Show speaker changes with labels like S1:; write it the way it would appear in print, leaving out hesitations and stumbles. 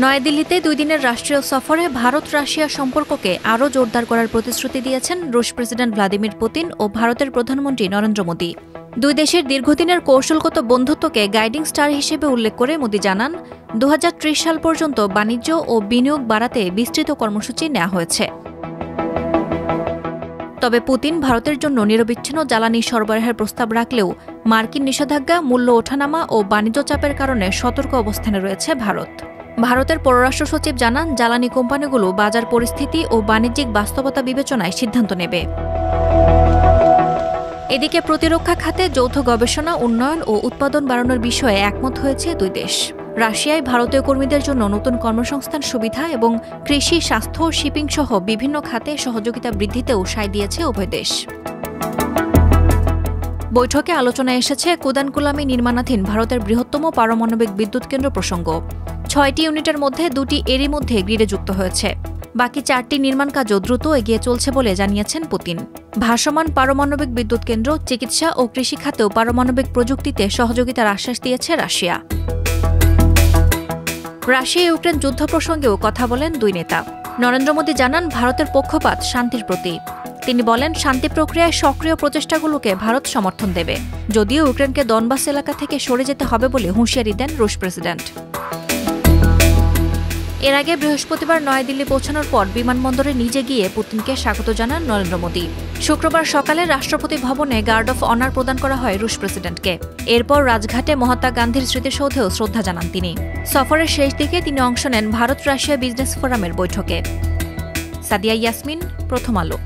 S1: নয়াদিল্লিতে 2 দিনের রাষ্ট্রীয় সফরে ভারত রাশিয়া সম্পর্ককে আরও জোরদার করার প্রতিশ্রুতি দিয়েছেন রুশ প্রেসিডেন্ট ভ্লাদিমির পুতিন ও ভারতের প্রধানমন্ত্রী নরেন্দ্র মোদি। দুই দেশের দীর্ঘদিনের কৌশলগত বন্ধুত্বকে গাইডিং স্টার হিসেবে উল্লেখ করে মোদি জানান, 2030 সাল পর্যন্ত বাণিজ্য ও বিনিয়োগ বাড়াতে বিস্তৃত কর্মসূচি নেওয়া হয়েছে। তবে পুতিন ভারতের জন্য নিরবিচ্ছিন্ন জ্বালানি সরবরাহের প্রস্তাব রাখলেও মার্কিন নিষেধাজ্ঞা, মূল্য ওঠানামা ও বাণিজ্য চাপের কারণে সতর্ক অবস্থানে রয়েছে ভারত। ভারতের পররাষ্ট্র সচিব জানান, জ্বালানি কোম্পানিগুলো বাজার পরিস্থিতি ও বাণিজ্যিক বাস্তবতা বিবেচনায় সিদ্ধান্ত নেবে। এদিকে প্রতিরক্ষা খাতে যৌথ গবেষণা, উন্নয়ন ও উৎপাদন বাড়ানোর বিষয়ে একমত হয়েছে দুই দেশ। রাশিয়ায় ভারতীয় কর্মীদের জন্য নতুন কর্মসংস্থান সুবিধা এবং কৃষি, স্বাস্থ্য ও শিপিং সহ বিভিন্ন খাতে সহযোগিতা বৃদ্ধিতেও সায় দিয়েছে উভয় দেশ। বৈঠকে আলোচনায় এসেছে কুদানকুলামে নির্মাণাধীন ভারতের বৃহত্তম পারমাণবিক বিদ্যুৎ কেন্দ্র প্রসঙ্গ। 6টি ইউনিটের মধ্যে 2টি এরই মধ্যে গ্রিডে যুক্ত হয়েছে। বাকি 4টি নির্মাণ কাজও দ্রুত এগিয়ে চলছে বলে জানিয়েছেন পুতিন। ভাসমান পারমাণবিক বিদ্যুৎ কেন্দ্র, চিকিৎসা ও কৃষি খাতেও পারমাণবিক প্রযুক্তিতে সহযোগিতার আশ্বাস দিয়েছে রাশিয়া। রাশিয়া ইউক্রেন যুদ্ধ প্রসঙ্গেও কথা বলেন দুই নেতা। নরেন্দ্র মোদি জানান, ভারতের পক্ষপাত শান্তির প্রতি। তিনি বলেন, শান্তি প্রক্রিয়ায় সক্রিয় প্রচেষ্টাগুলোকে ভারত সমর্থন দেবে, যদিও ইউক্রেনকে দনবাস এলাকা থেকে সরে যেতে হবে বলে হুঁশিয়ারি দেন রুশ প্রেসিডেন্ট। এর আগে বৃহস্পতিবার নয়াদিল্লি পৌঁছানোর পর বিমানবন্দরে নিজে গিয়ে পুতিনকে স্বাগত জানান নরেন্দ্র মোদি। শুক্রবার সকালে রাষ্ট্রপতি ভবনে গার্ড অফ অনার প্রদান করা হয় রুশ প্রেসিডেন্টকে। এরপর রাজঘাটে মহাত্মা গান্ধীর স্মৃতিসৌধেও শ্রদ্ধা জানান তিনি। সফরের শেষ দিকে তিনি অংশ নেন ভারত রাশিয়া বিজনেস ফোরামের বৈঠকে। সাদিয়া ইয়াসমিন, প্রথম আলো।